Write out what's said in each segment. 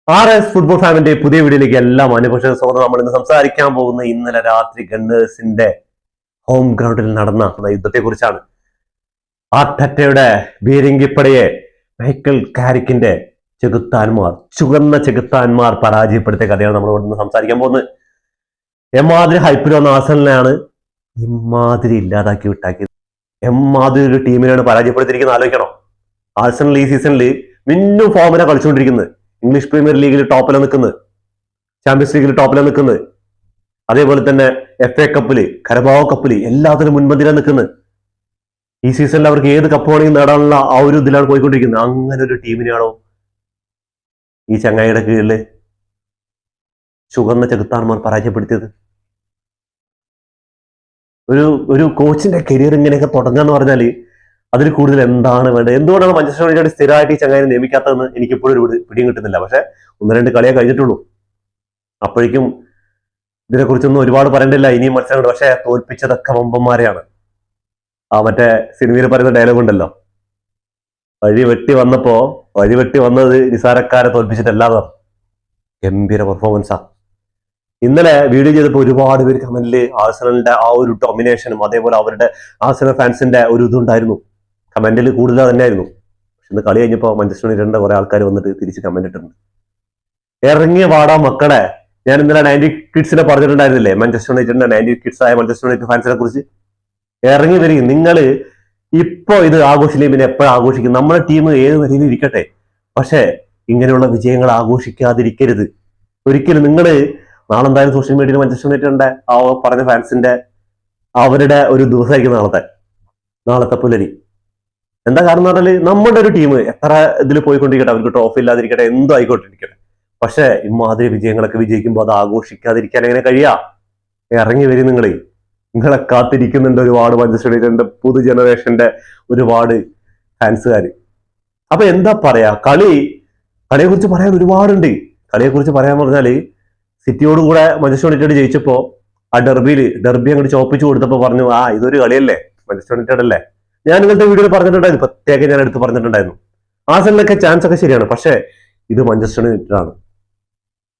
Football ഫാമിന്റെ പുതിയ വീഡിയോയിലേക്ക് എല്ലാ മാന്യപക്ഷ സ്വാഗതം. നമ്മൾ ഇന്ന് സംസാരിക്കാൻ പോകുന്ന ഇന്നലെ രാത്രി ഗണ്ണേഴ്സിന്റെ ഹോം ഗ്രൗണ്ടിൽ നടന്ന യുദ്ധത്തെ കുറിച്ചാണ്. ആർട്ടറ്റയുടെ ബീരിങ്കിപ്പടയെ മൈക്കൽ കാരിക്കിന്റെ ചുവന്ന ചെകുത്താന്മാർ പരാജയപ്പെടുത്തിയ കഥയാണ് നമ്മൾ ഇവിടെ നിന്ന് സംസാരിക്കാൻ പോകുന്നത്. എമ്മാതിരി ഹൈപ്പിൽ വന്ന ആർസണലിനെയാണ് ഇമ്മാതിരി ഇല്ലാതാക്കി വിട്ടാക്കിയത്. എമ്മാതിരി ഒരു ടീമിനെയാണ് പരാജയപ്പെടുത്തിയിരിക്കുന്നത് ആലോചിക്കണം. ആർസണൽ ഈ സീസണിൽ മിന്നും ഫോമിനെ കളിച്ചുകൊണ്ടിരിക്കുന്നത്. ഇംഗ്ലീഷ് പ്രീമിയർ ലീഗിൽ ടോപ്പിലാണ് നിൽക്കുന്നത്, ചാമ്പ്യൻസ് ലീഗിൽ ടോപ്പിലാണ് നിൽക്കുന്നത്, അതേപോലെ തന്നെ FA കപ്പില്, കരബാവ് കപ്പില് എല്ലാത്തിനും മുൻപന്തിയിലാണ് നിൽക്കുന്നത്. ഈ സീസണിൽ അവർക്ക് ഏത് കപ്പ് വേണമെങ്കിൽ നേടാനുള്ള ആ ഒരു ഇതിലാണ് പോയിക്കൊണ്ടിരിക്കുന്നത്. അങ്ങനെ ഒരു ടീമിനെയാണോ ഈ ചങ്ങായിയുടെ കീഴില് ചുവന്ന ചെകുത്താന്മാർ പരാജയപ്പെടുത്തിയത്? ഒരു കോച്ചിന്റെ കരിയർ ഇങ്ങനെയൊക്കെ തുടങ്ങാന്ന് പറഞ്ഞാല് അതിൽ കൂടുതൽ എന്താണ് വേണ്ടത്? എന്തുകൊണ്ടാണ് മാഞ്ചസ്റ്റർ യുണൈറ്റഡ് സ്ഥിരമായിട്ട് ഈ ചങ്ങായിനെ നിയമിക്കാത്തതെന്ന് എനിക്ക് ഇപ്പോഴും ഒരു പിടിയും കിട്ടുന്നില്ല. പക്ഷെ 1-2 കളിയെ കഴിഞ്ഞിട്ടുള്ളൂ. അപ്പോഴേക്കും ഇതിനെക്കുറിച്ചൊന്നും ഒരുപാട് പറയണ്ടില്ല. ഇനിയും മത്സരങ്ങൾ. പക്ഷെ തോൽപ്പിച്ചതൊക്കെ വമ്പന്മാരെയാണ്. ആ മറ്റേ സിനിമയിൽ പറയുന്ന ഡയലോഗ് ഉണ്ടല്ലോ, വഴി വെട്ടി വന്നത് നിസാരക്കാരെ തോൽപ്പിച്ചിട്ടല്ലാതെ. ഗംഭീര പെർഫോമൻസാ. ഇന്നലെ വീഡിയോ ചെയ്തപ്പോൾ ഒരുപാട് പേര് കമന്റില് ആർസണലിന്റെ ആ ഒരു ഡൊമിനേഷനും അതേപോലെ അവരുടെ ആർസണൽ ഫാൻസിന്റെ ഒരു ഇതുണ്ടായിരുന്നു. കമന്റിൽ കൂടുതൽ തന്നെയായിരുന്നു. പക്ഷെ ഇന്ന് കളി കഴിഞ്ഞപ്പോൾ മാഞ്ചസ്റ്റർ യുണൈറ്റഡിന്റെ കുറെ ആൾക്കാർ വന്നിട്ട് തിരിച്ച് കമന്റ് ഇട്ടിട്ടുണ്ട്. ഇറങ്ങിയ വാടാ മക്കളെ. ഞാൻ ഇന്നലെ 90 കിഡ്സിനെ പറഞ്ഞിട്ടുണ്ടായിരുന്നില്ലേ, മാഞ്ചസ്റ്റർ യുണൈറ്റഡിന്റെ 90 കിഡ്സ് ആയ മാഞ്ചസ്റ്റർ യുണൈറ്റഡ് ഫാൻസിനെ കുറിച്ച്. ഇറങ്ങി വരിക നിങ്ങൾ. ഇപ്പൊ ഇത് ആഘോഷില്ലേ പിന്നെ എപ്പോഴും ആഘോഷിക്കും. നമ്മുടെ ടീം ഏത് വരിയിലും ഇരിക്കട്ടെ, പക്ഷെ ഇങ്ങനെയുള്ള വിജയങ്ങൾ ആഘോഷിക്കാതിരിക്കരുത് ഒരിക്കലും. നിങ്ങൾ നാളെ എന്തായാലും സോഷ്യൽ മീഡിയയിൽ മാഞ്ചസ്റ്റർ യുണൈറ്റഡിന്റെ ആ പറഞ്ഞ ഫാൻസിന്റെ അവരുടെ ഒരു ദിവസമായിരിക്കും നാളത്തെ പുലരി. എന്താ കാരണം എന്ന് പറഞ്ഞാല് നമ്മുടെ ഒരു ടീം എത്ര ഇതിൽ പോയിക്കൊണ്ടിരിക്കട്ടെ, അവർക്ക് ട്രോഫി ഇല്ലാതിരിക്കട്ടെ, എന്തോ ആയിക്കൊണ്ടിരിക്കട്ടെ, പക്ഷെ ഇമാതിരി വിജയങ്ങളൊക്കെ വിജയിക്കുമ്പോൾ അത് ആഘോഷിക്കാതിരിക്കാൻ എങ്ങനെ കഴിയാ? ഇറങ്ങി വരും നിങ്ങളെ കാത്തിരിക്കുന്നുണ്ട് ഒരുപാട് മാഞ്ചസ്റ്റർ യുണൈറ്റഡിന്റെ പുതു ജനറേഷന്റെ ഒരുപാട് ഫാൻസുകാർ. അപ്പൊ എന്താ പറയാ, കളിയെ കുറിച്ച് പറയാൻ ഒരുപാടുണ്ട്. കളിയെ കുറിച്ച് പറയാൻ പറഞ്ഞാല് സിറ്റിയോട് കൂടെ മാഞ്ചസ്റ്റർ യുണൈറ്റഡ് ജയിച്ചപ്പോ ആ ഡെർബി അങ്ങോട്ട് ചോപ്പിച്ചു കൊടുത്തപ്പോ പറഞ്ഞു, ഇതൊരു കളിയല്ലേ, മാഞ്ചസ്റ്റർ യുണൈറ്റഡ് അല്ലേ. ഞാൻ ഇന്നത്തെ വീഡിയോയിൽ പറഞ്ഞിട്ടുണ്ടായിരുന്നു, പ്രത്യേകം ഞാൻ എടുത്ത് പറഞ്ഞിട്ടുണ്ടായിരുന്നു. ആർസണലിലൊക്കെ ചാൻസ് ഒക്കെ ശരിയാണ്, പക്ഷെ ഇത് മാഞ്ചസ്റ്റർ യുണൈറ്റഡ് ആണ്.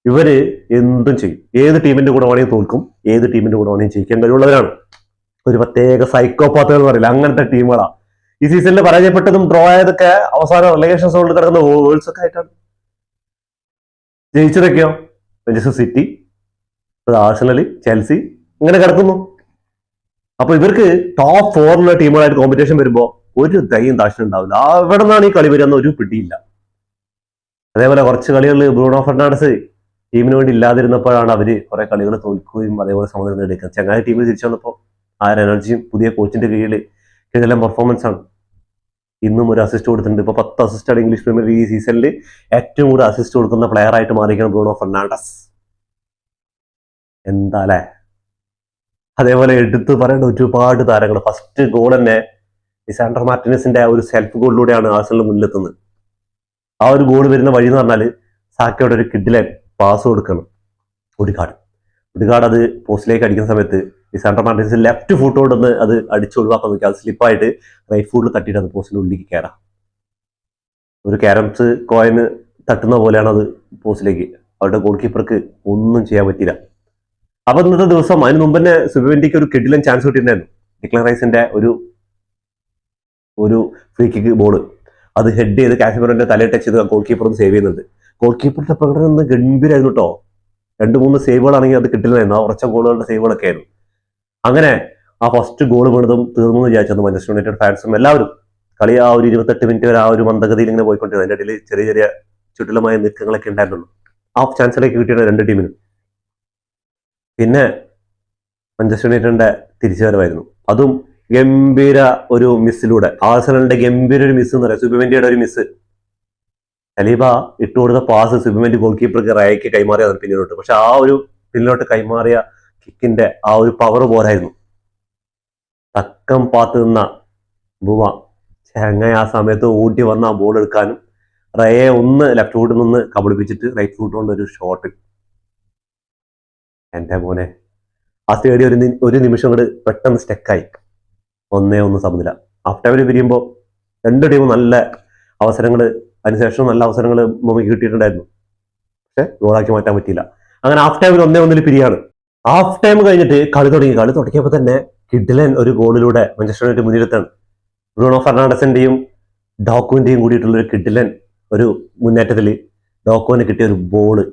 ഇവര് എന്തും ചെയ്യും. ഏത് ടീമിന്റെ കൂടെ വേണമെങ്കിൽ തോൽക്കും, ഏത് ടീമിന്റെ കൂടെ വേണമെങ്കിൽ ജയിക്കാൻ കഴിവുള്ളവരാണ്. ഒരു പ്രത്യേക സൈക്കോപാത്തുകൾ എന്ന് പറയില്ല, അങ്ങനത്തെ ടീമുകളാ. ഈ സീസണിൽ പരാജയപ്പെട്ടതും ഡ്രോ ആയതൊക്കെ അവസാനം റിലേഷൻ സോണിൽ കിടക്കുന്ന വേൾഡ്സ് ഒക്കെ ആയിട്ടാണ്. ജയിച്ചതൊക്കെയോ മാഞ്ചസ്റ്റർ സിറ്റി, ആർസണല്, ചെൽസി ഇങ്ങനെ കിടക്കുന്നു. അപ്പൊ ഇവർക്ക് ടോപ്പ് 4 ടീമുകളായിട്ട് കോമ്പറ്റീഷൻ വരുമ്പോ ഒരു ദയും ദാക്ഷിണ്യം ഉണ്ടാവില്ല. അവിടെ നിന്നാണ് ഈ കളി വരുന്ന ഒരു പിടിയില്ല. അതേപോലെ കുറച്ച് കളികളിൽ ബ്രൂണോ ഫെർണാണ്ടസ് ടീമിന് വേണ്ടി ഇല്ലാതിരുന്നപ്പോഴാണ് അവര് കുറെ കളികൾ തോൽക്കുകയും അതേപോലെ സമനില നേടിയിരിക്കുന്നത്. ചങ്ങായി ടീമിൽ തിരിച്ചു വന്നപ്പോൾ ആ ഒരു എനർജിയും പുതിയ കോച്ചിന്റെ കീഴിൽ കിഴലം പെർഫോമൻസ് ആണ്. ഇന്നും ഒരു അസിസ്റ്റ് കൊടുത്തിട്ടുണ്ട്. ഇപ്പൊ 10 അസിസ്റ്റാണ് ഇംഗ്ലീഷ് പ്രീമിയർ ലീഗ് സീസണിൽ ഏറ്റവും കൂടുതൽ അസിസ്റ്റ് കൊടുക്കുന്ന പ്ലെയർ ആയിട്ട് മാറിയിരിക്കണം ബ്രൂണോ ഫെർണാണ്ടസ്. എന്താ അല്ലേ? അതേപോലെ എടുത്തു പറയേണ്ട ഒരുപാട് താരങ്ങൾ. ഫസ്റ്റ് ഗോൾ തന്നെ ലിസാൻഡർ മാർട്ടിനസിന്റെ ആ ഒരു സെൽഫ് ഗോളിലൂടെയാണ് ആർസണൽ മുന്നിലെത്തുന്നത്. ആ ഒരു ഗോൾ വരുന്ന വഴി എന്ന് പറഞ്ഞാൽ സാക്കയുടെ ഒരു കിഡിലെ പാസ് കൊടുക്കണം. ഒഡിഗാർഡ് അത് പോസ്റ്റിലേക്ക് അടിക്കുന്ന സമയത്ത് ലിസാൻഡർ മാർട്ടിനസ് ലെഫ്റ്റ് ഫുട്ടോടൊന്ന് അത് അടിച്ചു ഒഴിവാക്കാൻ നോക്കി. അത് സ്ലിപ്പായിട്ട് റൈറ്റ് ഫുട്ടിൽ തട്ടിയിട്ട് അത് പോസ്റ്റിന്റെ ഉള്ളിലേക്ക് കയറാം. ഒരു ക്യാരംസ് കോയിന് തട്ടുന്ന പോലെയാണ് അത് പോസ്റ്റിലേക്ക്. അവരുടെ ഗോൾ കീപ്പർക്ക് ഒന്നും ചെയ്യാൻ പറ്റിയില്ല. അപ്പൊ ഇന്നത്തെ ദിവസം അതിന് മുമ്പ് തന്നെ സുബിമെന്റിക്ക് ഒരു കിഡിലൻ ചാൻസ് കിട്ടിയിട്ടുണ്ടായിരുന്നു. ഡിക്ലൻ റൈസിന്റെ ഒരു ഫ്രീ കിക്ക് ബോൾ അത് ഹെഡ് ചെയ്ത് കാശ്മീറിന്റെ തലയിൽ ടച്ച് ചെയ്ത് ഗോൾ കീപ്പറും സേവ് ചെയ്യുന്നുണ്ട്. ഗോൾ കീപ്പറിന്റെ പ്രകടനം ഗംഭീരമായിരുന്നു കേട്ടോ. 2-3 സേവുകളാണെങ്കിൽ അത് കിട്ടില്ലായിരുന്നു. ആ ഉറച്ച ഗോളുകളുടെ സേവുകളൊക്കെ ആയിരുന്നു. അങ്ങനെ ആ ഫസ്റ്റ് ഗോൾ വീണതും തീർന്നു എന്ന് വിചാരിച്ചത് മാഞ്ചസ്റ്റർ യുണൈറ്റഡ് ഫാൻസും എല്ലാവരും. കളി ആ ഒരു 28 മിനിറ്റ് വരെ ആ ഒരു മന്ദഗതിയിൽ ഇങ്ങനെ പോയിക്കൊണ്ടിരുന്നു. അതിന്റെ ഇടയിൽ ചെറിയ ചുറ്റിലുമായ നീക്കങ്ങളൊക്കെ ഉണ്ടായിരുന്നുള്ളൂ. ആ ചാൻസിലേക്ക് കിട്ടിയാണ് 2 ടീമിനും. പിന്നെ മാഞ്ചസ്റ്റർ യുണൈറ്റഡിന്റെ തിരിച്ചുവരവായിരുന്നു. അതും ഗംഭീര ഒരു മിസ്സിലൂടെ. ആർസണലിന്റെ ഗംഭീര ഒരു മിസ് എന്ന് പറയാം, സുബിമെന്റിയുടെ ഒരു മിസ്. സലീബ ഇട്ടുകൊടുത്ത പാസ് സുബിമെന്റി ഗോൾ കീപ്പർക്ക് റയയ്ക്ക് കൈമാറിയതാണ് പിന്നിലോട്ട്. പക്ഷെ ആ ഒരു പിന്നിലോട്ട് കൈമാറിയ കിക്കിന്റെ ആ ഒരു പവർ പോരായിരുന്നു. തക്കം പാത്ത് നിന്ന ബുവ ചെങ്ങ ആ സമയത്ത് ഓടി വന്ന ആ ബോൾ എടുക്കാനും റയെ ഒന്ന് ലെഫ്റ്റ് ഫുട്ടിൽ നിന്ന് കബളിപ്പിച്ചിട്ട് റൈറ്റ് ഫുട്ട് കൊണ്ട് ഒരു ഷോട്ട്. എന്റെ മോനെ, ആ സ്റ്റേഡിയം ഒരു നിമിഷം കൂടെ പെട്ടെന്ന് സ്റ്റെക്കായി. 1-1 സമനില. ഹാഫ് ടൈമിൽ പിരിയുമ്പോൾ 2 ടീമും നല്ല അവസരങ്ങൾ, അതിനുശേഷം നല്ല അവസരങ്ങൾ ഭൂമിക്ക് കിട്ടിയിട്ടുണ്ടായിരുന്നു. പക്ഷെ ഗോളാക്കി മാറ്റാൻ പറ്റിയില്ല. അങ്ങനെ ഹാഫ് ടൈമിൽ 1-1 പിരിയാണ്. ഹാഫ് ടൈം കഴിഞ്ഞിട്ട് കളി തുടങ്ങിയപ്പോൾ തന്നെ കിഡിലൻ ഒരു ഗോളിലൂടെ മാഞ്ചസ്റ്റർ യുണൈറ്റഡ് മുന്നിലെത്താണ്. ബ്രൂണോ ഫെർണാണ്ടസിന്റെയും ഡോക്കുവിന്റെയും കൂടിയിട്ടുള്ള ഒരു കിഡിലൻ ഒരു മുന്നേറ്റത്തിൽ ഡോക്കോന് കിട്ടിയ ഒരു ബോള്,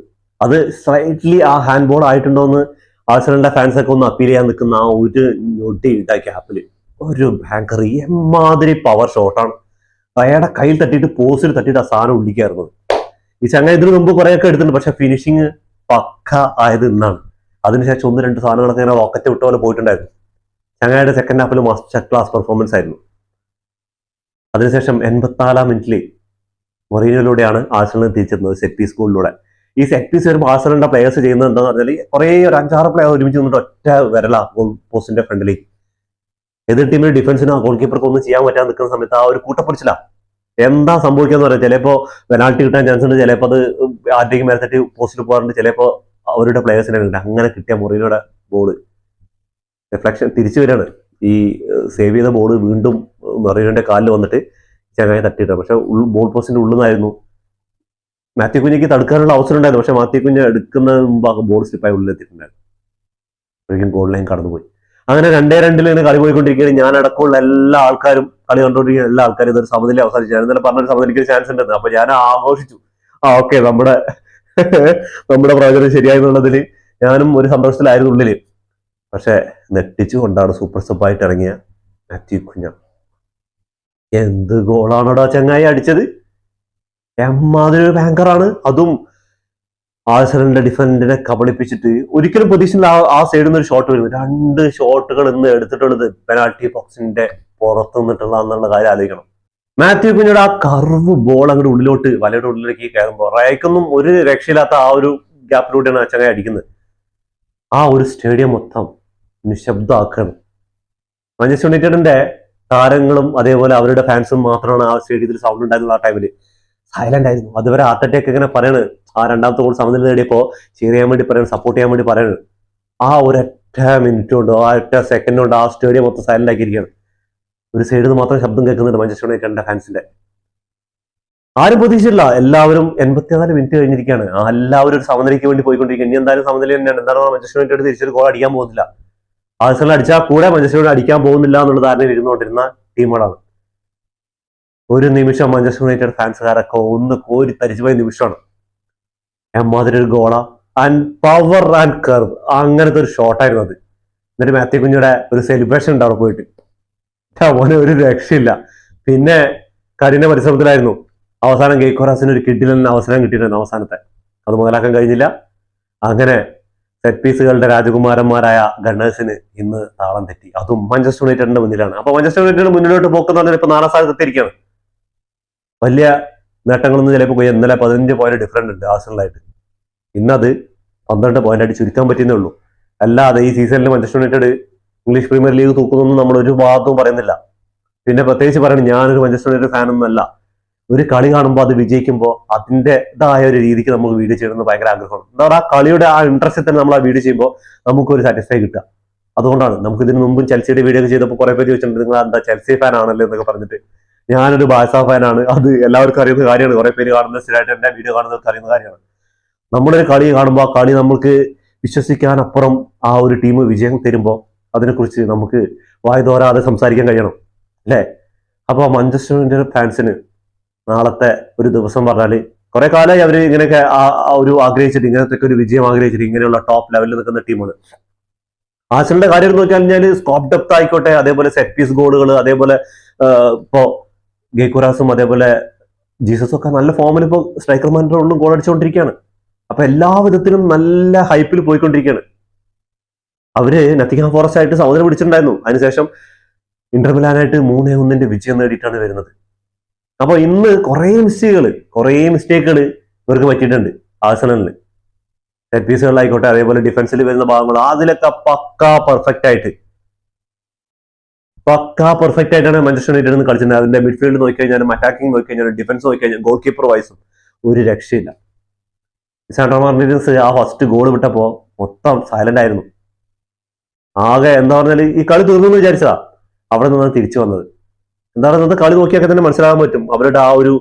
അത് സ്ലൈറ്റ്ലി ആ ഹാൻഡ് ബോൾ ആയിട്ടുണ്ടോ എന്ന് ആഴ്സണലിന്റെ ഫാൻസൊക്കെ ഒന്ന് അപ്പീൽ ചെയ്യാൻ നിൽക്കുന്ന ആ ഒരു ഞൊടി ഉണ്ടാക്കിയ ഹാപ്പില് ഒരു ബാങ്കർ എമ്മാതിരി പവർ ഷോട്ടാണ്. അയാളുടെ കയ്യിൽ തട്ടിയിട്ട് പോസ്റ്റിൽ തട്ടിയിട്ട് ആ സാധനം ഉള്ളിക്കായിരുന്നത്. ഈ ചങ്ങ ഇതിനു മുമ്പ് കുറെയൊക്കെ എടുത്തിട്ടുണ്ട്, പക്ഷെ ഫിനിഷിങ് പക്ക ആയത് ഇന്നാണ്. അതിനുശേഷം 1-2 സാധനങ്ങളൊക്കെ ഇങ്ങനെ റോക്കറ്റ് വിട്ട പോലെ പോയിട്ടുണ്ടായിരുന്നു. ചങ്ങയുടെ സെക്കൻഡ് ഹാഫിൽ മാസ്റ്റർ ക്ലാസ് പെർഫോമൻസ് ആയിരുന്നു. അതിനുശേഷം 84-ാം മിനിറ്റിൽ മൊറീനിയോയിലൂടെയാണ് ആഴ്സണൽ തിരിച്ചെത്തുന്നത് സെറ്റ് പീസ് ഗോളിലൂടെ. ഈ സെറ്റ് പീസ് വരുമ്പോൾ ആഴ്സണലിന്റെ പ്ലേയേഴ്സ് ചെയ്യുന്നത് എന്താണെന്ന് പറഞ്ഞാൽ കുറേ ഒരു 5-6 പ്ലെയർ ഒരുമിച്ച് നിന്നിട്ട് ഒറ്റ വരല ഗോൾ പോസ്റ്റിന്റെ ഫ്രണ്ടിൽ എതിർ ടീമിന് ഡിഫൻസിനോ ഗോൾ കീപ്പർക്ക് ഒന്നും ചെയ്യാൻ പറ്റാൻ നിൽക്കുന്ന സമയത്ത് ആ ഒരു കൂട്ടപ്പൊടിച്ചില്ല. എന്താ സംഭവിക്കാന്ന് പറയാം, ചിലപ്പോൾ പെനാൾട്ടി കിട്ടാൻ ചാൻസ് ഉണ്ട്, ചിലപ്പോൾ അത് ആരുടെയും മേലത്തട്ടി പോസ്റ്റിൽ പോകാറുണ്ട്, ചിലപ്പോൾ അവരുടെ പ്ലേയേഴ്സിനെ കിട്ടും. അങ്ങനെ കിട്ടിയ മൊറീനിയോയുടെ ബോള് റിഫ്ലക്ഷൻ തിരിച്ചു വരികയാണ്. ഈ സേവ് ചെയ്ത ബോൾ വീണ്ടും മൊറീനിയോയുടെ കാലിൽ വന്നിട്ട് ചങ്ങായി തട്ടിയിട്ടാണ്. പക്ഷെ ബോൾ പോസ്റ്റിന്റെ ഉള്ളിൽ നിന്നായിരുന്നു. മാത്യു കുഞ്ഞിക്ക് തടുക്കാനുള്ള അവസരം ഉണ്ടായിരുന്നു, പക്ഷെ മാത്യു കുഞ്ഞ് എടുക്കുന്നതിന് മുമ്പ് ബോൾ സ്ലിപ്പായി ഉള്ളിലെത്തിയിട്ടുണ്ടായിരുന്നു. ഒരിക്കലും ഗോൾ ലൈൻ കടന്നുപോയി. അങ്ങനെ 2-2 ഇങ്ങനെ കളി പോയിക്കൊണ്ടിരിക്കുകയാണ്. ഞാൻ അടക്കമുള്ള എല്ലാ ആൾക്കാരും, കളി കണ്ടുകൊണ്ടിരിക്കുന്ന എല്ലാ ആൾക്കാരും ഇതൊരു സമനില അവസാനിച്ചു. ഞാൻ ഇന്നലെ പറഞ്ഞൊരു സമനിലയ്ക്ക് ചാൻസ് ഉണ്ടെന്ന്. അപ്പൊ ഞാൻ ആഘോഷിച്ചു. ഓക്കെ, നമ്മുടെ പ്രവചനം ശരിയായെന്നുള്ളതിൽ ഞാനും ഒരു സന്തോഷത്തിലായിരുന്നു ഉള്ളില്. പക്ഷെ നെട്ടിച്ചുകൊണ്ടാണ് സൂപ്പർ സബായിട്ട് ഇറങ്ങിയ മാത്യു കുഞ്ഞ. എന്ത് ഗോളാണോടാ ചങ്ങായി അടിച്ചത്! എമ്മാതിരി ഒരു ബാങ്കറാണ്. അതും ആഴ്സണലിന്റെ ഡിഫൻഡിനെ കബളിപ്പിച്ചിട്ട് ഒരിക്കലും പ്രതീക്ഷയിൽ ആ സൈഡിൽ നിന്ന് ഒരു ഷോട്ട് വരുന്നു. 2 ഷോട്ടുകൾ ഇന്ന് എടുത്തിട്ടുള്ളത് പെനാൾട്ടി ബോക്സിന്റെ പുറത്തു നിന്നിട്ടുള്ള എന്നുള്ള കാര്യം ആലോചിക്കണം. മാത്യു കുഞ്ഞിയുടെ ആ കർവ് ബോൾ അങ്ങോട്ട് ഉള്ളിലോട്ട് വലയുടെ ഉള്ളിലേക്ക് കയറുമ്പോൾ റയക്കൊന്നും ഒരു രക്ഷയില്ലാത്ത ആ ഒരു ഗ്യാപ്പിലൂടെയാണ് ചങ്ങായി അടിക്കുന്നത്. ആ ഒരു സ്റ്റേഡിയം മൊത്തം നിശബ്ദമാക്കുകയാണ്. മാഞ്ചസ്റ്റർ യുണൈറ്റഡിന്റെ താരങ്ങളും അതേപോലെ അവരുടെ ഫാൻസും മാത്രമാണ് ആ സ്റ്റേഡിയത്തിൽ സൗണ്ട് ഉണ്ടായിരുന്നത്. ആ ടൈമിൽ സൈലന്റ് ആയിരുന്നു. അതുവരെ ഹാർട്ട് അറ്റാക്ക് ഇങ്ങനെ പറയണ്. ആ 2ാമത്തെ ഗോൾ സമനില നേടിയപ്പോ cheer ചെയ്യാൻ വേണ്ടി പറയണം, സപ്പോർട്ട് ചെയ്യാൻ വേണ്ടി പറയണ്. ആ ഒരൊറ്റ മിനിറ്റ് കൊണ്ട്, ആ ഒറ്റ സെക്കൻഡ് കൊണ്ട് ആ സ്റ്റേഡിയം മൊത്തം സൈലന്റ് ആക്കിയിരിക്കുകയാണ്. ഒരു സൈഡിൽ നിന്ന് മാത്രം ശബ്ദം കേൾക്കുന്നുണ്ട് മാഞ്ചസ്റ്റർ യുണൈറ്റഡിന്റെ ഫാൻസിന്റെ. ആരും പ്രതീക്ഷിച്ചില്ല. എല്ലാവരും 84 മിനിറ്റ് കഴിഞ്ഞിരിക്കുകയാണ്. എല്ലാവരും ഒരു സമനിലയ്ക്ക് വേണ്ടി പോയിക്കൊണ്ടിരിക്കുകയാണ്. ഇനി എന്തായാലും സമനില തന്നെയാണ്. എന്താണ് മാഞ്ചസ്റ്റർ യുണൈറ്റഡ് തിരിച്ചൊരു ഗോൾ അടിക്കാൻ പോകുന്നില്ല. ആഴ്സണൽ അടിച്ചാൽ കൂടെ മാഞ്ചസ്റ്റർ യുണൈറ്റഡ് അടിക്കാൻ പോകുന്നില്ല എന്നുള്ള ധാരണയിൽ ഇരുന്നുകൊണ്ടിരുന്ന ടീമുകളാണ്. ഒരു നിമിഷം മാഞ്ചസ്റ്റർ യുണൈറ്റഡ് ഫാൻസുകാരൊക്കെ ഒന്ന് കോരി തരിച്ചുപോയ നിമിഷമാണ്. എമ്മാതിരി ഒരു ഗോള ആൻഡ് പവർ ആൻഡ് കർവ്, അങ്ങനത്തെ ഒരു ഷോട്ടായിരുന്നു അത്. എന്നിട്ട് മാത്യു കുഞ്ഞിയുടെ ഒരു സെലിബ്രേഷൻ ഉണ്ട് അവിടെ പോയിട്ട്. അവന് ഒരു രക്ഷയില്ല. പിന്നെ കരിന്റെ പരിശ്രമത്തിലായിരുന്നു. അവസാനം ഗെയ്ക്കോറാസിന് ഒരു കിഡിലിന് അവസരം കിട്ടിയിട്ടുണ്ട് അവസാനത്തെ. അത് മുതലാക്കാൻ കഴിഞ്ഞില്ല. അങ്ങനെ സെറ്റ് പീസുകളുടെ രാജകുമാരന്മാരായ ഗണ്ണേഴ്സിന് ഇന്ന് താളം തെറ്റി. അതും മാഞ്ചസ്റ്റർ യുണൈറ്റഡിന്റെ മുന്നിലാണ്. അപ്പൊ മാഞ്ചസ്റ്റർ യുണൈറ്റഡ് മുന്നിലോട്ട് പോക്കെന്ന് പറഞ്ഞാൽ ഇപ്പൊ 4ാം സ്ഥാനത്ത് എത്തിയിരിക്കുകയാണ്. വലിയ നേട്ടങ്ങളൊന്നും ചിലപ്പോൾ പോയി. ഇന്നലെ 15 പോയിന്റ് ഡിഫറൻറ്റ് ഉണ്ട് ആഴ്സണലായിട്ട്. ഇന്നത് 12 പോയിന്റ് ആയിട്ട് ചുരുക്കാൻ പറ്റുന്നേ ഉള്ളൂ. അല്ലാതെ ഈ സീസണിൽ Manchester United English Premier League തൂക്കുന്നൊന്നും നമ്മൾ ഒരു ഭാഗത്തും പറയുന്നില്ല. പിന്നെ പ്രത്യേകിച്ച് പറയണം, ഞാനൊരു മാഞ്ചസ്റ്റർ യുണൈറ്റഡ് ഫാനൊന്നും അല്ല. ഒരു കളി കാണുമ്പോൾ അത് വിജയിക്കുമ്പോൾ അതിൻ്റെതായ ഒരു രീതിക്ക് നമുക്ക് വീഡിയോ ചെയ്യണമെന്ന് ഭയങ്കര ആഗ്രഹമാണ്. എന്താ പറയുക, ആ കളിയുടെ ആ ഇൻട്രസ്റ്റിൽ തന്നെ നമ്മൾ ആ വീഡിയോ ചെയ്യുമ്പോൾ നമുക്കൊരു സാറ്റിസ്ഫൈ കിട്ടുക. അതുകൊണ്ടാണ് നമുക്ക് ഇതിന് മുമ്പും ചെൽസിയുടെ വീഡിയോ ഒക്കെ ചെയ്തപ്പോൾ കുറെ പേര് ചോദിച്ചിട്ടുണ്ട്, നിങ്ങൾ എന്താ ചെൽസി ഫാൻ ആണല്ലോ എന്നൊക്കെ പറഞ്ഞിട്ട്. ഞാനൊരു ബാഴ്സ ഫാനാണ്. അത് എല്ലാവർക്കും അറിയുന്ന കാര്യമാണ്. കുറെ പേര് കാണുന്ന, സ്ഥിരമായിട്ട് എന്റെ വീഡിയോ കാണുന്നവർക്ക് അറിയുന്ന കാര്യമാണ്. നമ്മളൊരു കളി കാണുമ്പോൾ ആ കളി നമുക്ക് വിശ്വസിക്കാനപ്പുറം ആ ഒരു ടീം വിജയം തരുമ്പോൾ അതിനെക്കുറിച്ച് നമുക്ക് വായ്തോരാതെ സംസാരിക്കാൻ കഴിയണം, അല്ലേ? അപ്പോൾ മാഞ്ചസ്റ്റർ യുണൈറ്റഡ് ഫാൻസിന് നാളത്തെ ഒരു ദിവസം പറഞ്ഞാൽ കുറെ കാലമായി അവർ ഇങ്ങനെയൊക്കെ ഒരു ആഗ്രഹിച്ചിട്ട്, ഇങ്ങനത്തെ ഒരു വിജയം ആഗ്രഹിച്ചിട്ട്, ഇങ്ങനെയുള്ള ടോപ്പ് ലെവലിൽ നിൽക്കുന്ന ടീമാണ്. ആഴ്സണലിന്റെ കാര്യം നോക്കി കഴിഞ്ഞാൽ സ്കോപ്പ് ഡെപ്ത് ആയിക്കോട്ടെ, അതേപോലെ സെറ്റ് പീസ് ഗോളുകൾ, അതേപോലെ ഇപ്പോ ഗെയ്ക്കുറാസും അതേപോലെ ജീസസും ഒക്കെ നല്ല ഫോമിൽ ഇപ്പോൾ സ്ട്രൈക്കർമാരുടെ ഉള്ളും ഗോൾ അടിച്ചുകൊണ്ടിരിക്കുകയാണ്. അപ്പൊ എല്ലാ വിധത്തിലും നല്ല ഹൈപ്പിൽ പോയിക്കൊണ്ടിരിക്കുകയാണ്. അവര് നത്തിങ്ഹാം ഫോറസ്റ്റ് ആയിട്ട് സമനില പിടിച്ചിട്ടുണ്ടായിരുന്നു. അതിനുശേഷം ഇന്റർ മിലാനായിട്ട് 3-1 വിജയം നേടിയിട്ടാണ് വരുന്നത്. അപ്പൊ ഇന്ന് കുറേ മിസ്റ്റേക്കുകൾ ഇവർക്ക് പറ്റിയിട്ടുണ്ട് ആഴ്സണലിന്. സെറ്റ് പീസുകളിലായിക്കോട്ടെ, അതേപോലെ ഡിഫൻസിൽ വരുന്ന ഭാഗങ്ങൾ, അതിലൊക്കെ പക്കാ പെർഫെക്റ്റ് ആയിട്ടാണ് മാഞ്ചസ്റ്റർ യുണൈറ്റഡ് കളിച്ചിട്ടുണ്ട്. അതിന്റെ മിഡ്ഫീൽഡ് നോക്കിക്കഴിഞ്ഞാലും, അറ്റാക്കിംഗ് നോക്കിക്കഴിഞ്ഞാലും, ഡിഫൻസ് നോക്കിക്കഴിഞ്ഞാൽ, ഗോൾ കീപ്പർ വൈസും ഒരു രക്ഷയില്ല. സാൻഡ്രോ മാർട്ടിനസ് ആ ഫസ്റ്റ് ഗോൾ വിട്ടപ്പോ മൊത്തം സൈലന്റ് ആയിരുന്നു. ആകെ എന്താ പറഞ്ഞാൽ ഈ കളി തീർന്നു വിചാരിച്ചതാ. അവിടെ നിന്നാണ് തിരിച്ചു വന്നത്. എന്താണ് ഇന്നത്തെ കളി നോക്കിയൊക്കെ തന്നെ മനസ്സിലാകാൻ പറ്റും അവരുടെ ആ ഒരു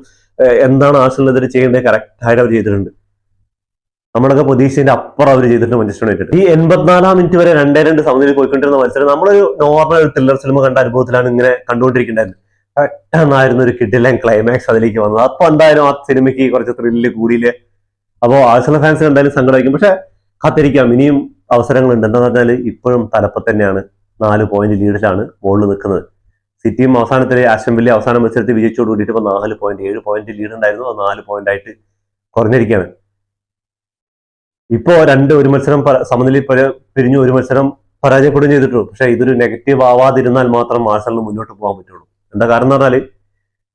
എന്താണ് ആഴ്സണലിനെതിരെ ചെയ്യേണ്ടത് കറക്റ്റ് ആയിട്ട് അവർ ചെയ്തിട്ടുണ്ട്. നമ്മളൊക്കെ പ്രതീക്ഷയുടെ അപ്പുറം അവർ ചെയ്തിട്ട് മാഞ്ചസ്റ്റർ യുണൈറ്റഡ്. ഈ 84 മിനിറ്റ് വരെ 2-2 സമനിലയിൽ പോയിക്കൊണ്ടിരുന്ന മത്സരം നമ്മളൊരു നോർമൽ ത്രില്ലർ സിനിമ കണ്ട അനുഭവത്തിലാണ് ഇങ്ങനെ കണ്ടുകൊണ്ടിരിക്കേണ്ടത്. പെട്ടെന്നായിരുന്നു ഒരു കിഡിലൻ ക്ലൈമാക്സ് അതിലേക്ക് വന്നത്. അപ്പൊ എന്തായാലും ആ സിനിമയ്ക്ക് കുറച്ച് ത്രില്ല് കൂടിയില്ലേ. അപ്പോ ആഴ്സണൽ ഫാൻസിന് എന്തായാലും സങ്കടമായിരിക്കും. പക്ഷെ കാത്തിരിക്കാം, ഇനിയും അവസരങ്ങളുണ്ട്. എന്താന്ന് പറഞ്ഞാൽ ഇപ്പോഴും തലപ്പത്ത് തന്നെയാണ്, 4 പോയിന്റ് ലീഡിലാണ് മുകളിൽ നിൽക്കുന്നത്. സിറ്റിയും അവസാനത്തിലെ ആസ്റ്റൺ വില്ല അവസാന മത്സരത്തിൽ വിജയിച്ചോട് കൂടിയിട്ട് ഇപ്പൊ 4 പോയിന്റ്, 7 പോയിന്റ് ലീഡ് ഉണ്ടായിരുന്നു, അത് 4 പോയിന്റ് ആയിട്ട് കുറഞ്ഞിരിക്കുകയാണ്. ഇപ്പോ ഒരു മത്സരം സമനിലയിൽ പിരിഞ്ഞു, ഒരു മത്സരം പരാജയപ്പെടുകയും ചെയ്തിട്ടുള്ളൂ. പക്ഷെ ഇതൊരു നെഗറ്റീവ് ആവാതിരുന്നാൽ മാത്രം ആഴ്സണലിന് മുന്നോട്ട് പോകാൻ പറ്റുള്ളൂ. എന്താ കാരണം എന്ന് പറഞ്ഞാല്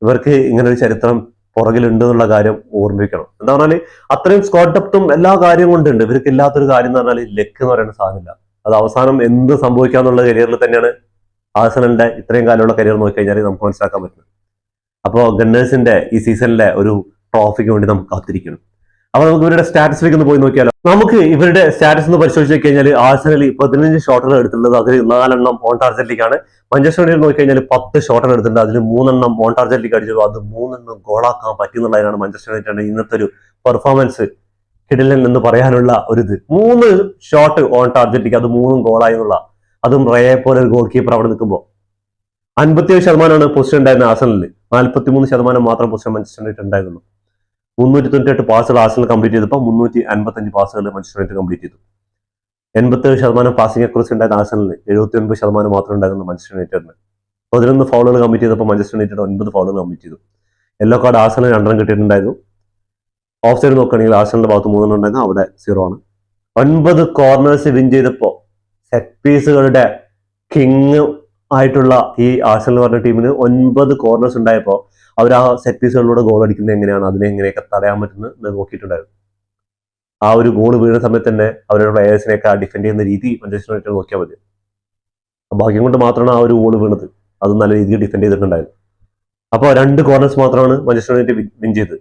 ഇവർക്ക് ഇങ്ങനെ ഒരു ചരിത്രം പുറകിലുണ്ട് എന്നുള്ള കാര്യം ഓർമ്മിക്കണം. എന്താ പറഞ്ഞാല് അത്രയും സ്ക്വാഡ് ഡെപ്തും എല്ലാ കാര്യവും കൊണ്ടുണ്ട്. ഇവർക്ക് ഇല്ലാത്തൊരു കാര്യം എന്ന് പറഞ്ഞാൽ ലെക്ക് എന്ന് പറയുന്ന സാധനമില്ല. അത് അവസാനം എന്ത് സംഭവിക്കാന്നുള്ള കരിയറിൽ തന്നെയാണ് ആഴ്സണലിന്റെ ഇത്രയും കാലമുള്ള കരിയർ നോക്കിക്കഴിഞ്ഞാൽ നമുക്ക് മനസ്സിലാക്കാൻ പറ്റുന്നത്. അപ്പോൾ ഗണ്ണേഴ്സിന്റെ ഈ സീസണിലെ ഒരു ട്രോഫിക്ക് വേണ്ടി നമുക്ക് കാത്തിരിക്കണം. അപ്പൊ നമുക്ക് ഇവരുടെ സ്റ്റാറ്റസിലേക്ക് ഒന്ന് പോയി നോക്കിയാലോ. നമുക്ക് ഇവരുടെ സ്റ്റാറ്റസ് ഒന്ന് പരിശോധിച്ച് കഴിഞ്ഞാൽ ആഴ്സണൽ 15 ഷോട്ടുകൾ എടുത്തിട്ടുള്ളത്, അതിൽ 4 എണ്ണം ഓൺ ടാർജറ്റിലേക്കാണ്. മാഞ്ചസ്റ്റർ യുണൈറ്റഡ് നോക്കിക്കഴിഞ്ഞാൽ 10 ഷോട്ടുകൾ എടുത്തിട്ടുണ്ട്, അതിൽ 3 എണ്ണം ഓൺ ടാർജറ്റിലേക്ക് അടിച്ചു. അത് 3 എണ്ണം ഗോളാക്കാൻ പറ്റുന്നുള്ളതിനാണ് മാഞ്ചസ്റ്റർ യുണൈറ്റഡ് ഇന്നത്തെ ഒരു പെർഫോമൻസ് കിടിലൻ എന്ന് പറയാനുള്ള ഒരു ഇത്. 3 ഷോട്ട് ഓൺ ടാർജറ്റിലേക്ക്, അത് 3 ഗോളായി എന്നുള്ള, അതും റയെ പോലെ ഒരു ഗോൾ കീപ്പർ അവിടെ നിൽക്കുമ്പോൾ. 57% പൊസിഷൻ ഉണ്ടായിരുന്ന ആഴ്സണലിൽ, 43% മാത്രം പൊസിഷൻ മാഞ്ചസ്റ്റർ യുണൈറ്റഡ് ഉണ്ടായിരുന്നു. 398 പാസുകൾ ആഴ്സണൽ കംപ്ലീറ്റ് ചെയ്തപ്പോൾ 355 പാസുകൾ മാഞ്ചസ്റ്റർ യുണൈറ്റഡ് കംപ്ലീറ്റ് ചെയ്തു. 87% പാസിംഗ് അക്യൂറസി ഉണ്ടായിരുന്ന ആഴ്സണലിന് 79% മാത്രം ഉണ്ടായിരുന്നു മാഞ്ചസ്റ്റർ യുണൈറ്റഡിന്. 11 ഫൗളുകൾ കംപ്ലീറ്റ് ചെയ്തപ്പോൾ മാഞ്ചസ്റ്റർ യുണൈറ്റഡ് 9 ഫൗളുകൾ കംപ്ലീറ്റ് ചെയ്തു. യെല്ലോ കാർഡ് ആഴ്സണൽ 2 കിട്ടിയിട്ടുണ്ടായിരുന്നു. ഓഫ് സൈഡ് നോക്കുകയാണെങ്കിൽ ആഴ്സണലിന്റെ ഭാഗത്ത് 3 ഉണ്ടായിരുന്നു, അവിടെ 0 ആണ്. 9 കോർണേഴ്സ് വിൻ ചെയ്തപ്പോൾ സെറ്റ് പീസുകളുടെ കിങ് ആയിട്ടുള്ള ഈ ആഴ്സണൽ പറഞ്ഞ ടീമിന് 9 കോർണേഴ്സ് ഉണ്ടായപ്പോൾ അവർ ആ സെറ്റ് പീസുകളിലൂടെ ഗോൾ അടിക്കുന്നത് എങ്ങനെയാണ്, അതിനെ എങ്ങനെയൊക്കെ തടയാൻ പറ്റുന്നത് നോക്കിയിട്ടുണ്ടായിരുന്നു. ആ ഒരു ഗോൾ വീഴുന്ന സമയത്ത് തന്നെ അവരുടെ പ്ലേയേഴ്സിനെയൊക്കെ ഡിഫെൻഡ് ചെയ്യുന്ന രീതി മാഞ്ചസ്റ്റർ യുണൈറ്റഡ് നോക്കിയാൽ മതി. ഭാഗ്യം കൊണ്ട് മാത്രമാണ് ആ ഒരു ഗോൾ വീണത്, അത് നല്ല രീതിയിൽ ഡിഫെൻഡ് ചെയ്തിട്ടുണ്ടായിരുന്നു. അപ്പോൾ 2 കോർണേഴ്സ് മാത്രമാണ് മാഞ്ചസ്റ്റർ യുണൈറ്റഡ് വിൻ ചെയ്തത്.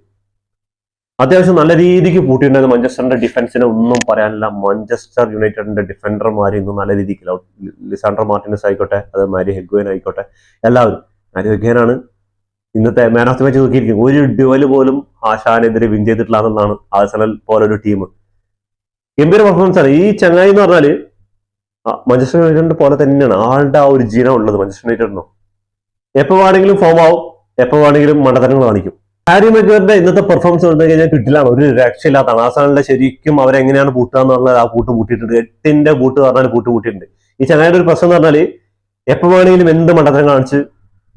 അത്യാവശ്യം നല്ല രീതിക്ക് പൂട്ടിയിട്ടുണ്ടായിരുന്നു. മാഞ്ചസ്റ്ററിന്റെ ഡിഫൻസിനെ ഒന്നും പറയാനില്ല. മാഞ്ചസ്റ്റർ യുണൈറ്റഡിന്റെ ഡിഫൻഡർമാർ ഇന്ന് നല്ല രീതിക്ക്, ലിസാൻഡ്രോ മാർട്ടിനസ് ആയിക്കോട്ടെ, അത് മാരി ഹെഗ്വേൻ ആയിക്കോട്ടെ, എല്ലാവരും. മാരി ഹെഗ്വേനാണ് ഇന്നത്തെ മാൻ ഓഫ് ദി മാച്ച് നോക്കിയിരിക്കും. ഒരു ഡ്യുവൽ പോലും ആശാനെതിരെ വിൻ ചെയ്തിട്ടില്ല എന്നാണ് ആഴ്സണൽ പോലൊരു ടീം. ഗംഭീര പെർഫോമൻസ് ആണ്. ഈ ചങ്ങായി എന്ന് പറഞ്ഞാല് മാഞ്ചസ്റ്റർ യുണൈറ്റഡിന്റെ പോലെ തന്നെയാണ് ആളുടെ ആ ഒരു ജീനം ഉള്ളത് മാഞ്ചസ്റ്റർ യുണൈറ്റഡിനോ. എപ്പോ വേണമെങ്കിലും ഫോം ആവും, എപ്പോ വേണമെങ്കിലും മണ്ടത്തരങ്ങൾ കാണിക്കും. ഹാരി മെഗ്വയറിന്റെ ഇന്നത്തെ പെർഫോമൻസ് കണ്ടു കഴിഞ്ഞാൽ കിട്ടില്ലാണ്, ഒരു രക്ഷയില്ലാത്തതാണ്. ആഴ്സണലിന്റെ ശരിക്കും അവരെങ്ങനെയാണ് പൂട്ടുക എന്നുള്ളത് ആ പൂട്ട് പൂട്ടിയിട്ടുണ്ട്. 8ന്റെ പൂട്ട് പറഞ്ഞാൽ പൂട്ട് പൂട്ടിയിട്ടുണ്ട്. ഈ ചങ്ങായിയുടെ ഒരു പ്രശ്നം എന്ന് പറഞ്ഞാല് എപ്പോ വേണമെങ്കിലും എന്ത് മണ്ടത്തരം കാണിച്ച്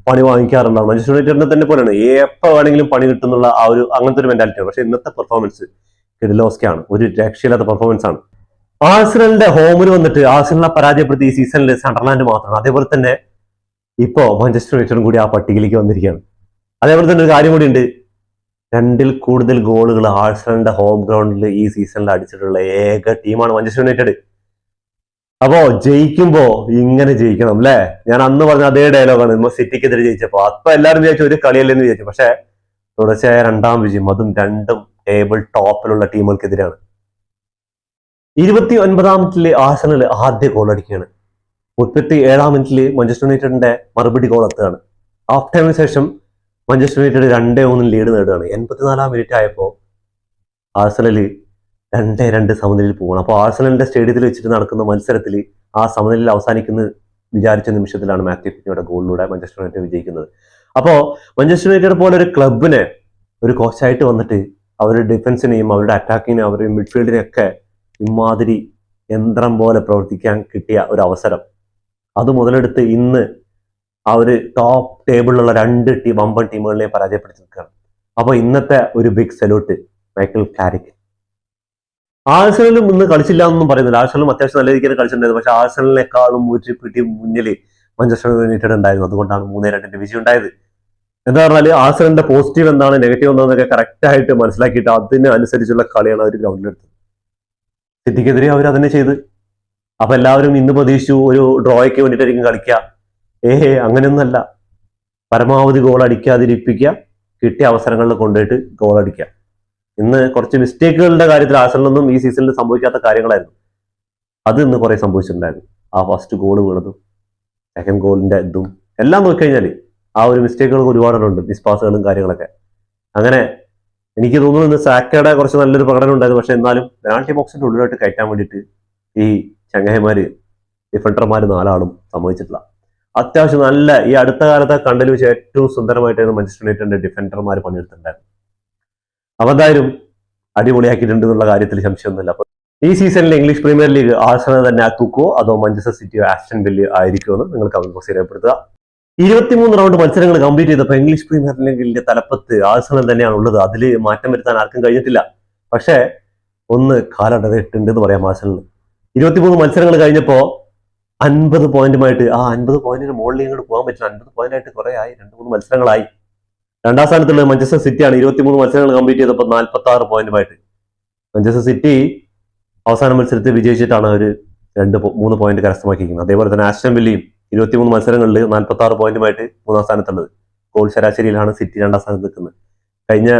പണി വാങ്ങിക്കാറുണ്ടാവും. മാഞ്ചസ്റ്റർ യുണൈറ്റഡിനെ തന്നെ പോലെയാണ്, എപ്പോ വേണമെങ്കിലും പണി കിട്ടുന്നുള്ള ആ ഒരു അങ്ങനത്തെ ഒരു മെന്റാലിറ്റിയാണ്. പക്ഷെ ഇന്നത്തെ പെർഫോമൻസ് കിഡിലോസ്കാണ്, ഒരു രക്ഷയില്ലാത്ത പെർഫോമൻസ് ആണ്. ആഴ്സണലിന്റെ ഹോമിൽ വന്നിട്ട് ആഴ്സണലിനെ പരാജയപ്പെടുത്തി ഈ സീസണിൽ സണ്ടർലാൻഡ് മാത്രമാണ്. അതേപോലെ തന്നെ ഇപ്പോ മാഞ്ചസ്റ്റർ യുണൈറ്റഡും കൂടി ആ പട്ടികയിലേക്ക് വന്നിരിക്കുകയാണ്. അതേപോലെ തന്നെ ഒരു കാര്യം കൂടി ഉണ്ട്, 2ൽ കൂടുതൽ ഗോളുകൾ ആഴ്സണലിന്റെ ഹോം ഗ്രൗണ്ടിൽ ഈ സീസണിൽ അടിച്ചിട്ടുള്ള ഏക ടീമാണ് മാഞ്ചസ്റ്റർ യുണൈറ്റഡ്. അപ്പോ ജയിക്കുമ്പോ ഇങ്ങനെ ജയിക്കണം അല്ലെ. ഞാൻ അന്ന് പറഞ്ഞ അതേ ഡയലോഗാണ് സിറ്റിക്കെതിരെ ജയിച്ചപ്പോ. അപ്പൊ എല്ലാവരും വിചാരിച്ചു ഒരു കളിയല്ലെന്ന് വിചാരിച്ചു. പക്ഷെ തുടർച്ചയായ 2ാം വിജയം, അതും 2ഉം ടേബിൾ ടോപ്പിലുള്ള ടീമുകൾക്കെതിരെയാണ്. 29ാം മിനിറ്റില് ആഴ്സണൽ ആദ്യ ഗോൾ അടിക്കുകയാണ്. 37ാം മിനിറ്റില് മാഞ്ചസ്റ്റർ യുണൈറ്റഡിന്റെ മറുപടി ഗോൾ എത്തുകയാണ്. ഹാഫ് ടൈമിന് ശേഷം മാഞ്ചസ്റ്റർ യുണൈറ്റഡ് 2-1 ലീഡ് നേടുകയാണ്. 84ാം മിനിറ്റ് ആയപ്പോൾ ആഴ്സണൽ 2-2 സമനിലയിൽ പോകണം. അപ്പോൾ ആഴ്സണലിന്റെ സ്റ്റേഡിയത്തിൽ വെച്ചിട്ട് നടക്കുന്ന മത്സരത്തിൽ ആ സമനിലയിൽ അവസാനിക്കുന്ന വിചാരിച്ച നിമിഷത്തിലാണ് മാത്യു കുഞ്ഞയുടെ ഗോളിലൂടെ മാഞ്ചസ്റ്റർ യുണൈറ്റഡ് വിജയിക്കുന്നത്. അപ്പോൾ മാഞ്ചസ്റ്റർ യുണൈറ്റഡ് പോലെ ഒരു ക്ലബിനെ ഒരു കോച്ചായിട്ട് വന്നിട്ട് അവരുടെ ഡിഫൻസിനെയും അവരുടെ അറ്റാക്കിനെയും അവരുടെ മിഡ്ഫീൽഡിനെയൊക്കെ ഇമാതിരി യന്ത്രം പോലെ പ്രവർത്തിക്കാൻ കിട്ടിയ ഒരു അവസരം, അത് മുതലെടുത്ത് ഇന്ന് ആ ഒരു ടോപ്പ് ടേബിളിലുള്ള 2 വമ്പൻ ടീമുകളെയും പരാജയപ്പെടുത്തി നിൽക്കുകയാണ്. അപ്പോൾ ഇന്നത്തെ ഒരു ബിഗ് സല്യൂട്ട് മൈക്കൽ കാരിക്ക്. ആഴ്സണലും ഇന്ന് കളിച്ചില്ല എന്നൊന്നും പറയുന്നില്ല. ആഴ്സണലും അത്യാവശ്യം നല്ല രീതിക്ക് കളിച്ചിട്ടുണ്ടായിരുന്നു. പക്ഷെ ആഴ്സണലിനേക്കാളും ഒരു പിടി മുന്നിൽ മാഞ്ചസ്റ്റർ യുണൈറ്റഡ് ഉണ്ടായിരുന്നു. അതുകൊണ്ടാണ് 3-2 വിജയം ഉണ്ടായത്. എന്താ പറഞ്ഞാൽ ആഴ്സണലിന്റെ പോസിറ്റീവ് എന്താണ്, നെഗറ്റീവ് എന്താണെന്നൊക്കെ കറക്റ്റ് ആയിട്ട് മനസ്സിലാക്കിയിട്ട് അതിനനുസരിച്ചുള്ള കളിയാണ് അവർ ഗ്രൗണ്ടിലെടുത്തത്. സിറ്റിക്കെതിരെ അവർ അതിനെ ചെയ്ത്. അപ്പൊ എല്ലാവരും ഇന്ന് പ്രതീക്ഷിച്ചു ഒരു ഡ്രോയ്ക്ക് വേണ്ടിയിട്ടായിരിക്കും കളിക്കുക. അങ്ങനെയൊന്നല്ല. പരമാവധി ഗോൾ അടിക്കാതിരിപ്പിക്കുക, കിട്ടിയ അവസരങ്ങളിൽ കൊണ്ടുപോയിട്ട് ഗോൾ അടിക്കുക. ഇന്ന് കുറച്ച് മിസ്റ്റേക്കുകളുടെ കാര്യത്തിൽ ആഴ്സണലൊന്നും ഈ സീസണിൽ സംഭവിക്കാത്ത കാര്യങ്ങളായിരുന്നു. അത് ഇന്ന് കുറെ സംഭവിച്ചിട്ടുണ്ടായിരുന്നു. ആ ഫസ്റ്റ് ഗോൾ വീണതും സെക്കൻഡ് ഗോളിന്റെ ഇതും എല്ലാം നോക്കിക്കഴിഞ്ഞാൽ ആ ഒരു മിസ്റ്റേക്കുകൾ ഒരുപാടുണ്ട്, മിസ്പാസുകളും കാര്യങ്ങളൊക്കെ. അങ്ങനെ എനിക്ക് തോന്നുന്നു ഇന്ന് സാക്കയുടെ കുറച്ച് നല്ലൊരു പ്രകടനം ഉണ്ടായിരുന്നു. പക്ഷെ എന്നാലും പെനാൾട്ടി ബോക്സിന്റെ ഉള്ളിലോട്ട് കയറ്റാൻ വേണ്ടിയിട്ട് ഈ ചങ്ങായിമാര് ഡിഫൻഡർമാർ 4 ആളും സമ്മതിച്ചിട്ടില്ല. അത്യാവശ്യം നല്ല ഈ അടുത്ത കാലത്തെ കണ്ടതിൽ വെച്ച് ഏറ്റവും സുന്ദരമായിട്ടായിരുന്നു മാഞ്ചസ്റ്റർ യുണൈറ്റഡിന്റെ ഡിഫൻഡർമാർ പണിയെടുത്തിട്ടുണ്ടായിരുന്നു. അവ എന്തായാലും അടിപൊളിയാക്കിയിട്ടുണ്ട് എന്നുള്ള കാര്യത്തിൽ സംശയമൊന്നുമില്ല. അപ്പൊ ഈ സീസണിൽ ഇംഗ്ലീഷ് പ്രീമിയർ ലീഗ് ആഴ്സണൽ തന്നെ ആക്കുവോ അതോ മാഞ്ചസ്റ്റർ സിറ്റിയോ ആസ്റ്റൺ വില്ല ആയിരിക്കുമെന്ന് നിങ്ങൾ കമന്റ് ബോക്സിൽ രേഖപ്പെടുത്തുക. 23 റൗണ്ട് മത്സരങ്ങൾ കംപ്ലീറ്റ് ചെയ്തപ്പോൾ ഇംഗ്ലീഷ് പ്രീമിയർ ലീഗിന്റെ തലപ്പത്ത് ആഴ്സണൽ തന്നെയാണ് ഉള്ളത്. അതിൽ മാറ്റം വരുത്താൻ ആർക്കും കഴിഞ്ഞിട്ടില്ല. പക്ഷേ ഒന്ന് കാലടറിയിട്ടുണ്ട് എന്ന് പറയാം ആഴ്സണലിന്. 23 മത്സരങ്ങൾ കഴിഞ്ഞപ്പോൾ 50 പോയിന്റുമായിട്ട് 50 പോയിന്റിന് മുകളിൽ ഇങ്ങോട്ട് പോകാൻ പറ്റില്ല. 50 പോയിന്റായിട്ട് കുറെ ആയി, 2-3 മത്സരങ്ങളായി. രണ്ടാം സ്ഥാനത്തുള്ളത് മാഞ്ചസ്റ്റർ സിറ്റിയാണ്. 23 മത്സരങ്ങൾ കംപ്ലീറ്റ് ചെയ്തപ്പോൾ 46 പോയിന്റുമായിട്ട്. മാഞ്ചസ്റ്റർ സിറ്റി അവസാന മത്സരത്തിൽ വിജയിച്ചിട്ടാണ് ഒരു 2-3 പോയിന്റ് കരസ്ഥമാക്കിയിരിക്കുന്നത്. അതേപോലെ തന്നെ ആസ്റ്റൺ വില്ലയും 23 മത്സരങ്ങളിൽ 46 പോയിന്റുമായിട്ട് 3-ാം സ്ഥാനത്തുള്ളത്. ഗോൾ ശരാശരിയിലാണ് സിറ്റി 2-ാം സ്ഥാനത്ത് നിൽക്കുന്നത്. കഴിഞ്ഞ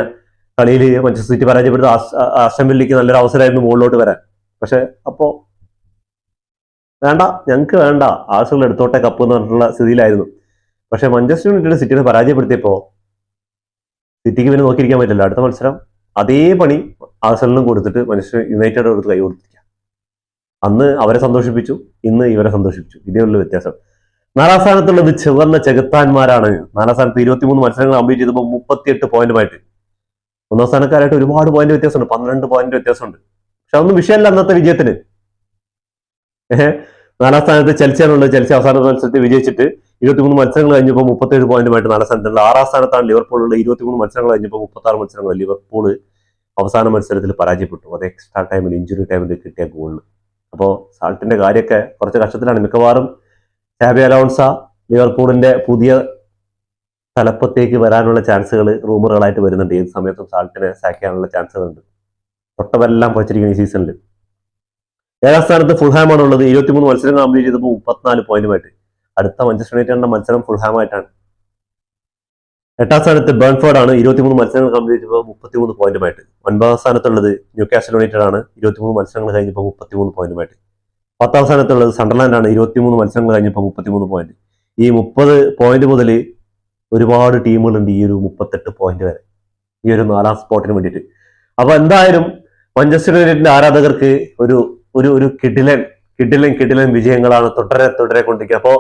കളിയിൽ മാഞ്ചസ്റ്റർ സിറ്റി പരാജയപ്പെടുത്ത ആസ്റ്റൺ വില്ലയ്ക്ക് നല്ലൊരു അവസരമായിരുന്നു മുകളിലോട്ട് വരാൻ. പക്ഷെ അപ്പോ വേണ്ട, ഞങ്ങൾക്ക് വേണ്ട, ആഴ്സണൽ എടുത്തോട്ടെ കപ്പ് എന്ന് പറഞ്ഞിട്ടുള്ള സ്ഥിതിയിലായിരുന്നു. പക്ഷെ മാഞ്ചസ്റ്റർ യുണൈറ്റഡ് സിറ്റിനെ പരാജയപ്പെടുത്തിയപ്പോ സിറ്റിക്ക് പിന്നെ നോക്കിയിരിക്കാൻ പറ്റില്ല. അടുത്ത മത്സരം അതേ പണി ആഴ്സണലിനും കൊടുത്തിട്ട് മാഞ്ചസ്റ്റർ യുണൈറ്റഡ് കൊടുത്ത് കൈ കൊടുത്തിരിക്കുക. അന്ന് അവരെ സന്തോഷിപ്പിച്ചു, ഇന്ന് ഇവരെ സന്തോഷിപ്പിച്ചു. ഇതേ ഉള്ള വ്യത്യാസം. 4-ാം സ്ഥാനത്തുള്ളത് ചുവന്ന ചെകുത്താന്മാരാണ്. 4-ാം സ്ഥാനത്ത് 23 മത്സരങ്ങൾ കംപ്ലീറ്റ് ചെയ്തപ്പോൾ 38 പോയിന്റുമായിട്ട്. 1-ാം സ്ഥാനക്കാരായിട്ട് ഒരുപാട് പോയിന്റ് വ്യത്യാസമുണ്ട്, 12 പോയിന്റ് വ്യത്യാസമുണ്ട്. പക്ഷെ അതൊന്നും വിഷയമല്ല അന്നത്തെ വിജയത്തിന്. 4-ാം സ്ഥാനത്ത് ചെൽസിയാണുള്ളത്. ചെൽസി അവസാന മത്സരത്തിൽ വിജയിച്ചിട്ട് 23 മത്സരങ്ങൾ കഴിഞ്ഞപ്പോൾ 37 പോയിന്റുമായിട്ട് 4-ാം സ്ഥാനത്തുള്ള. 6-ാം സ്ഥാനത്താണ് ലിവർപൂൾ ഉള്ളത്. 23 മത്സരങ്ങൾ കഴിഞ്ഞപ്പോൾ 36 മത്സരങ്ങൾ. ലിവർപൂൾ അവസാന മത്സരത്തിൽ പരാജയപ്പെട്ടു. അത് എക്സ്ട്രാ ടൈമിൽ, ഇഞ്ചുറി ടൈമിൽ കിട്ടിയ ഗോളിൽ. അപ്പോൾ സാൾട്ടിന്റെ കാര്യമൊക്കെ കുറച്ച് കഷ്ടത്തിലാണ്. മിക്കവാറും ഷാബി അലോൺസ ലിവർപൂളിന്റെ പുതിയ തലപ്പത്തേക്ക് വരാനുള്ള ചാൻസുകൾ റൂമറുകളായിട്ട് വരുന്നുണ്ട്. ഏത് സമയത്തും സാൾട്ടിനെ സാക്ക് ചെയ്യാനുള്ള ചാൻസുകളുണ്ട്. തൊട്ടവെല്ലാം പറിച്ചിരിക്കുന്ന ഈ സീസണിൽ. 7-ാം സ്ഥാനത്ത് ഫുൾഹാമാണ് ഉള്ളത്. 23 മത്സരങ്ങൾ കംപ്ലീറ്റ് ചെയ്തപ്പോൾ 34 പോയിന്റുമായിട്ട്. അടുത്ത മാഞ്ചസ്റ്റർ യുണൈറ്റഡിന്റെ മത്സരം ഫുൾഹാമായിട്ടാണ്. 8-ാം സ്ഥാനത്ത് ബേൺഫോർഡ് ആണ്. 23 മത്സരങ്ങൾ കംപ്ലീറ്റ് ചെയ്തപ്പോൾ 33 പോയിന്റുമായിട്ട്. 9-ാം സ്ഥാനത്തുള്ളത് ന്യൂകാസ്റ്റൽ യുണൈറ്റഡ് ആണ്. 23 മത്സരങ്ങൾ കഴിഞ്ഞപ്പോൾ 33 പോയിന്റുമായിട്ട്. 10-ാം സ്ഥാനത്തുള്ളത് സണ്ടർലാൻഡ് ആണ്. 23 മത്സരങ്ങൾ കഴിഞ്ഞപ്പോൾ 33 പോയിന്റ്. ഈ 30 പോയിന്റ് മുതൽ ഒരുപാട് ടീമുകളുണ്ട് ഈ ഒരു 38 പോയിന്റ് വരെ, ഈ ഒരു 4-ാം സ്പോട്ടിന് വേണ്ടിയിട്ട്. അപ്പൊ എന്തായാലും മാഞ്ചസ്റ്റർ യുണൈറ്റഡിന്റെ ആരാധകർക്ക് ഒരു ഒരു ഒരു കിടിലൻ വിജയങ്ങളാണ് തുടരെ കൊണ്ടിരിക്കുക. അപ്പോ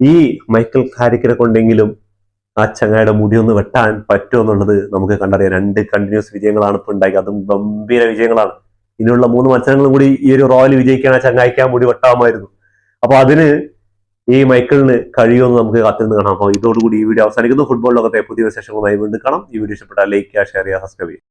ഈ മൈക്കൽ കാരിക്കിനെ കൊണ്ടെങ്കിലും ആ ചങ്ങായുടെ മുടി ഒന്ന് വെട്ടാൻ പറ്റുമോ എന്നുള്ളത് നമുക്ക് കണ്ടറിയാം. 2 കണ്ടിന്യൂസ് വിജയങ്ങളാണ് ഇപ്പൊ ഉണ്ടാക്കി, അതും ഗംഭീര വിജയങ്ങളാണ്. ഇനിയുള്ള 3 മത്സരങ്ങളും കൂടി ഈ ഒരു റോയൽ വിജയിക്കാൻ ആ ചങ്ങായിക്കാൻ മുടി വെട്ടാമായിരുന്നു. അപ്പൊ അതിന് ഈ മൈക്കിളിന് കഴിയുമെന്ന് നമുക്ക് കാത്തിരുന്ന് കാണാം. അപ്പോൾ ഇതോടുകൂടി ഈ വീഡിയോ അവസാനിക്കുന്നു. ഫുട്ബോൾ ലോകത്തെ പുതിയ വിശേഷങ്ങളുമായി വീണ്ടും കാണാം. ഈ വീഡിയോ ഇഷ്ടപ്പെട്ടാൽ ലൈക്ക് ചെയ്യുക, ഷെയർ ചെയ്യുക, സബ്സ്ക്രൈബ് ചെയ്യുക.